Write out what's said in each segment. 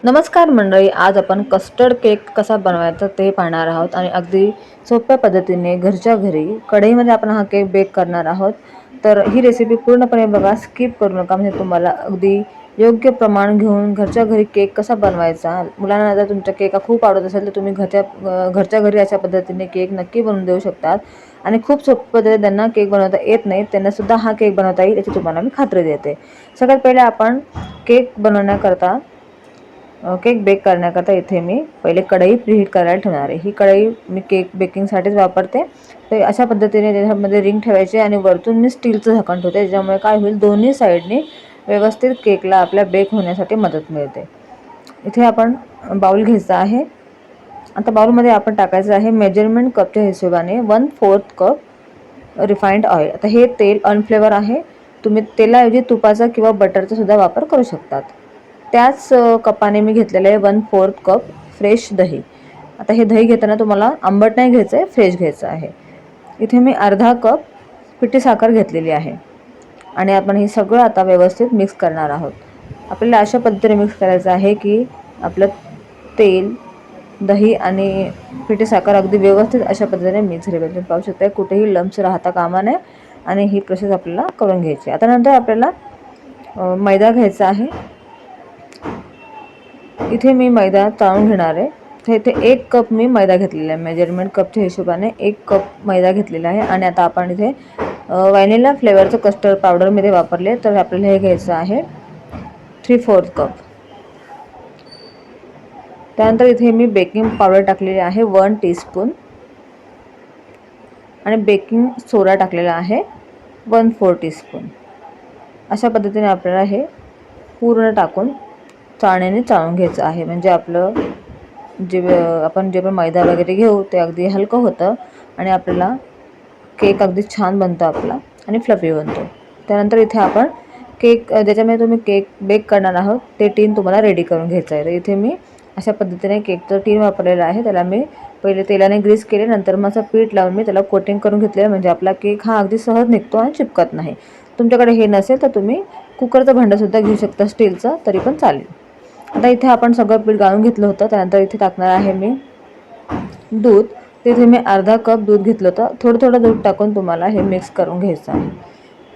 नमस्कार मंडळी, आज आपण कस्टर्ड केक कसा बनवायचा ते पाहणार आहोत आणि अगदी सोप्या पद्धतीने घरच्या घरी कढईमध्ये आपण हा केक बेक करणार आहोत. तर ही रेसिपी पूर्णपणे बघा, स्किप करू नका. म्हणजे तुम्हाला अगदी योग्य प्रमाण घेऊन घरच्या घरी केक कसा बनवायचा. मुलांना जर तुमच्या केक खूप आवडत असेल तर तुम्ही घरच्या घरी अशा पद्धतीने केक नक्की बनवून देऊ शकतात. आणि खूप सोप्या पद्धतीने त्यांना केक बनवता येत नाही त्यांना सुद्धा हा केक बनवता येईल याची तुम्हाला मी खात्री देते. सगळ्यात पहिले आपण केक बनवण्याकरता केक बेक करण्याकरता इथे मी पहिले कढई प्रीहीट करायला ठेवणार आहे. ही कढई मी केक बेकिंगसाठीच वापरते. तर अशा पद्धतीने त्याच्यामध्ये रिंग ठेवायची आणि वरतून मी स्टीलचं झाकण ठेवते. त्याच्यामुळे काय होईल, दोन्ही साईडने व्यवस्थित केकला आपल्या बेक होण्यासाठी मदत मिळते. इथे आपण बाउल घ्यायचा आहे. आता बाउलमध्ये आपण टाकायचं आहे मेजरमेंट कपच्या हिशोबाने 1/4 कप रिफाइंड ऑइल. आता हे तेल अनफ्लेवर आहे. तुम्ही तेलाऐवजी तुपाचा किंवा बटरचा सुद्धा वापर करू शकतात. त्याच कपाने मी घेतलेलं आहे 1/4 कप फ्रेश दही. आता हे दही घेताना तुम्हाला आंबट नाही घ्यायचं आहे, फ्रेश घ्यायचं आहे. इथे मी अर्धा कप पिठी साखर घेतलेली आहे आणि आपण हे सगळं आता व्यवस्थित मिक्स करणार आहोत. आपल्याला अशा पद्धतीने मिक्स करायचं आहे की आपलं तेल, दही आणि पिठी साखर अगदी व्यवस्थित अशा पद्धतीने मिक्स झाली पाहिजे. पाहू शकता कुठेही लम्स राहता कामा नये आणि ही प्रोसेस आपल्याला करून घ्यायची. आता नंतर आपल्याला मैदा घ्यायचा आहे. इथे मी मैदा चाळून घेणार आहे. तर इथे 1 कप मी मैदा घेतलेला आहे. मेजरमेंट कपच्या हिशोबाने 1 कप मैदा घेतलेला आहे. आणि आता आपण इथे व्हॅनिला फ्लेवरचं कस्टर्ड पावडर मी वापरले. तर आपल्याला हे घ्यायचं आहे 3/4 कप. त्यानंतर इथे मी बेकिंग पावडर टाकलेली आहे 1 टीस्पून आणि बेकिंग सोडा टाकलेला आहे 1/4 टीस्पून. अशा पद्धतीने आपल्याला हे पूर्ण टाकून चाळणीने चाळून घ्यायचं आहे. म्हणजे आपलं आपण जे पण मैदा वगैरे घेऊ ते अगदी हलकं होतं आणि आपल्याला केक अगदी छान बनतो आपला आणि फ्लफी बनतो. त्यानंतर इथे आपण केक ज्याच्यामध्ये तुम्ही केक बेक करणार आहोत ते टीन तुम्हाला रेडी करून घ्यायचं आहे. तर इथे मी अशा पद्धतीने केकचं टीन वापरलेलं आहे. त्याला मी पहिले तेलाने ग्रीस केले, नंतर मग असं पीठ लावून मी त्याला कोटिंग करून घेतलेलं. म्हणजे आपला केक हा अगदी सहज निघतो आणि चिपकत नाही. तुमच्याकडे हे नसेल तर तुम्ही कुकरचं भांडंसुद्धा घेऊ शकता स्टीलचं, तरी पण चालेल. आता इथे आपण सगळं पीठ गाळून घेतलं होतं. त्यानंतर इथे टाकणार आहे मी दूध. तिथे मी अर्धा कप दूध घेतलं होतं. थोडं थोडं दूध टाकून तुम्हाला हे मिक्स करून घ्यायचं आहे.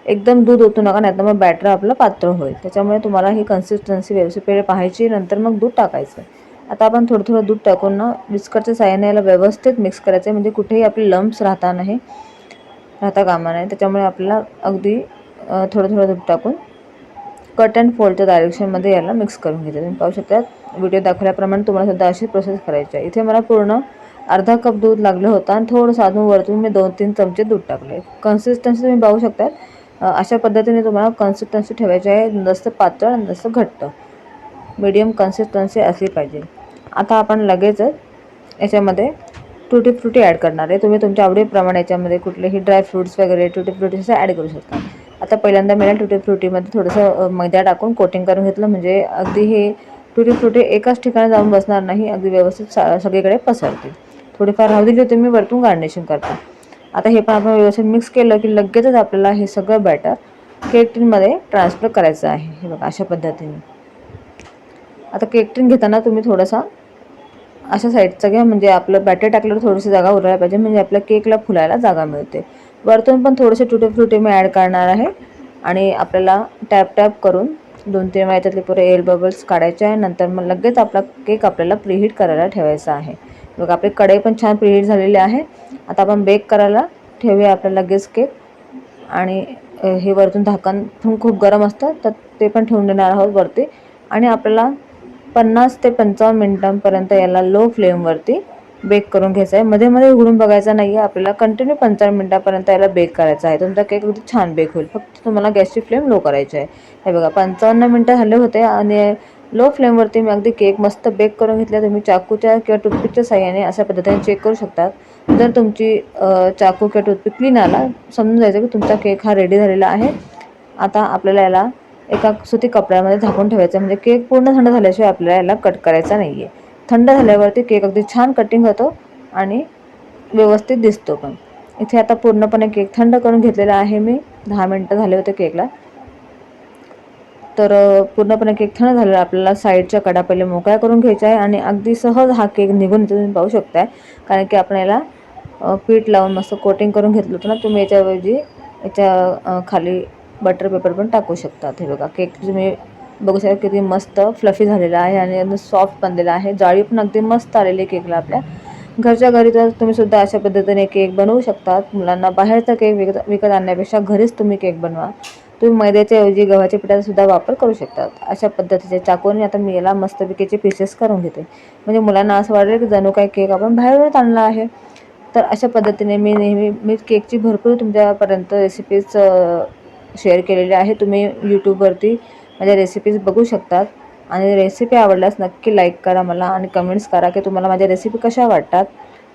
एकदम दूध ओतू नका, नाही तर मग बॅटर आपलं पातळ होईल. त्याच्यामुळे तुम्हाला ही कन्सिस्टन्सी व्यवस्थित पहिले पाहायची, नंतर मग दूध टाकायचं. आता आपण थोडं थोडं दूध टाकून ना विस्करच्या साहाय्याने याला व्यवस्थित मिक्स करायचं आहे. म्हणजे कुठेही आपले लम्प्स राहता कामा नये. त्याच्यामुळे आपल्याला अगदी थोडं थोडं दूध टाकून कट अँड फोल्डच्या डायरेक्शनमध्ये याला मिक्स करून घ्यायचं. तुम्ही पाहू शकता व्हिडिओ दाखवल्याप्रमाणे तुम्हाला सुद्धा अशी प्रोसेस करायची आहे. इथे मला पूर्ण अर्धा कप दूध लागलं होतं आणि थोडंसं अजून वरतून मी 2-3 चमचे दूध टाकले. कन्सिस्टन्सी तुम्ही पाहू शकता. अशा पद्धतीने तुम्हाला कन्सिस्टन्सी ठेवायची आहे. जसं पातळ आणि जसं घट्ट, मीडियम कन्सिस्टन्सी असली पाहिजे. आता आपण लगेचच याच्यामध्ये टुटी फ्रुटी ॲड करणार आहे. तुम्ही तुमच्या आवडीप्रमाणे याच्यामध्ये कुठलेही ड्रायफ्रूट्स वगैरे टुटी फ्रुटी असं ॲड करू शकता. आता पहिल्यांदा मी टुटी फ्रुटीमध्ये थोडंसं मैदा टाकून कोटिंग करून घेतलं. म्हणजे अगदी हे टुटी फ्रुटी एकाच ठिकाणी जाऊन बसणार नाही, अगदी व्यवस्थित सगळीकडे पसरतील. थोडीफार राहू दिली होती मी, वरतून गार्निशिंग करता. आता हे पण आपण व्यवस्थित मिक्स केलं की लगेचच आपल्याला हे सगळं बॅटर केक टीनमध्ये ट्रान्सफर करायचं आहे. हे बघा अशा पद्धतीने. आता केक टीन घेताना तुम्ही थोडासा अशा साईडचा घ्या, म्हणजे आपलं बॅटर टाकल्यावर थोडीशी जागा उरायला पाहिजे, म्हणजे आपल्या केकला फुलायला जागा मिळते. वरतून पण थोडेसे टुटी फ्रुटी मी ॲड करणार आहे आणि आपल्याला टॅप टॅप करून 2-3 वेळा याच्यातले पुरे एअर बबल्स काढायचे आहे. नंतर मग लगेच आपला केक आपल्याला प्रीहीट करायला ठेवायचा आहे. बघा आपली कढई पण छान प्रीहीट झालेली आहे. आता आपण बेक करायला ठेवूया आपला लगेच केक. आणि हे वरतून झाकण खूप गरम असतं तर ते पण ठेवून देणार आहोत वरती. आणि आपल्याला 50 ते 55 मिनिटांपर्यंत याला लो फ्लेमवरती बेक करून घ्यायचं आहे. मध्ये मध्ये उघडून बघायचं नाही आहे. आपल्याला कंटिन्यू 55 मिनिटांपर्यंत याला बेक करायचं आहे. तुमचा केक अगदी छान बेक होईल. फक्त तुम्हाला गॅसची फ्लेम लो करायची आहे. हे बघा 55 मिनिटं झाले होते आणि लो फ्लेमवरती मी अगदी केक मस्त बेक करून घेतला. तुम्ही चाकूच्या किंवा टूथपिकच्या साहाय्याने अशा पद्धतीने चेक करू शकता. जर तुमची चाकू किंवा टूथपिक क्लीन आला, समजून जायचं की तुमचा केक हा रेडी झालेला आहे. आता आपल्याला याला एका सुती कपड्यामध्ये झाकून ठेवायचं, म्हणजे केक पूर्ण थंड झाल्याशिवाय आपल्याला याला कट करायचा नाही आहे. थंड झाल्यावरती केक अगदी छान कटिंग होतो आणि व्यवस्थित दिसतो पण. इथे आता पूर्णपणे केक थंड करून घेतलेला आहे मी. 10 मिनिटं झाले होते केकला. तर पूर्णपणे केक थंड झालेला आपल्याला साईडच्या कडा पहिले मोकळ्या करून घ्यायच्या आहे आणि अगदी सहज हा केक निघून येतो तुम्ही पाहू शकताय. कारण की आपण याला पीठ लावून मस्त कोटिंग करून घेतलं होतं ना. तुम्ही याच्याऐवजी याच्या खाली बटर पेपर पण टाकू शकतात. हे बघा केक तुम्ही बघू शकता किती मस्त फ्लफी झालेला आहे आणि एकदम सॉफ्ट बनलेला आहे. जाळी पण अगदी मस्त आलेली केकला आपल्या. घरच्या घरी तर तुम्ही सुद्धा अशा पद्धतीने केक बनवू शकतात. मुलांना बाहेरचा केक विकत आणण्यापेक्षा घरीच तुम्ही केक बनवा. तुम्ही मैद्याच्या ऐवजी गव्हाच्या पिठाचा सुद्धा वापर करू शकतात. अशा पद्धतीचे चाकूने आता मी याला मस्तपैकीचे पीसेस करून घेते. म्हणजे मुलांना असं वाटेल की जणू काही केक आपण बाहेरूनच आणला आहे. तर अशा पद्धतीने मी केकची भरपूर तुमच्यापर्यंत रेसिपीज शेअर केलेली आहे. तुम्ही यूट्यूबवरती माझ्या रेसिपीज बघू शकतात आणि रेसिपी आवडल्यास नक्की लाईक करा मला आणि कमेंट्स करा की तुम्हाला माझ्या रेसिपी कशा वाटतात.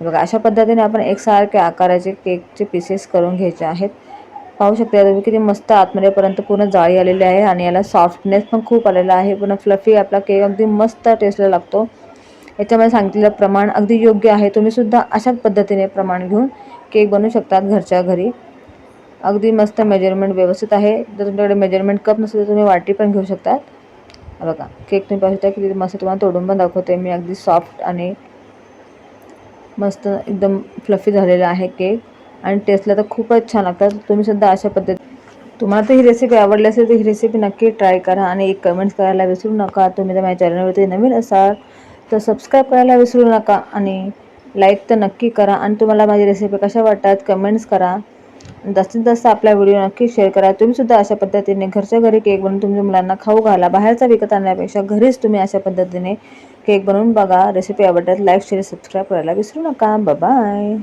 बघा अशा पद्धतीने आपण एकसारख्या आकाराचे केकचे पीसेस करून घ्यायचे आहेत. पाहू शकता तुम्ही किती मस्त आतमध्येपर्यंत पूर्ण जाळी आलेली आहे आणि याला सॉफ्टनेस पण खूप आलेला आहे. पूर्ण फ्लफी आपला केक अगदी मस्त टेस्टला लागतो. याच्यामध्ये सांगितलेलं प्रमाण अगदी योग्य आहे. तुम्ही सुद्धा अशाच पद्धतीने प्रमाण घेऊन केक बनवू शकतात घरच्या घरी. अगदी मस्त मेजरमेंट व्यवस्थित आहे. जर तुमच्याकडे मेजरमेंट कप नसेल तर तुम्ही वाटी पण घेऊ शकतात. बघा केक तुम्ही पाहू शकता किती मस्त तुम्हाला तोडून पण दाखवते मी. अगदी सॉफ्ट आणि मस्त एकदम फ्लफी झालेला आहे केक आणि टेस्टला तर खूपच छान लागतात. तुम्ही सुद्धा अशा तुम्हाला तर ही रेसिपी आवडली असेल तर ही रेसिपी नक्की ट्राय करा आणि एक कमेंट्स करायला विसरू नका. तुम्ही जर माझ्या चॅनलवरती नवीन असाल तर सबस्क्राईब करायला विसरू नका आणि लाईक तर नक्की करा आणि तुम्हाला माझी रेसिपी कशा वाटतात कमेंट्स करा. जास्तीत जास्त आपला व्हिडिओ नक्की शेअर करा. तुम्ही सुद्धा अशा पद्धतीने घरच्या घरी केक बनवून तुमच्या मुलांना खाऊ घाला. बाहेरचा विकत आणण्यापेक्षा घरीच तुम्ही अशा पद्धतीने केक बनवून बघा. रेसिपी आवडल्यास लाईक शेअर सबस्क्राईब करायला विसरू नका. बाय.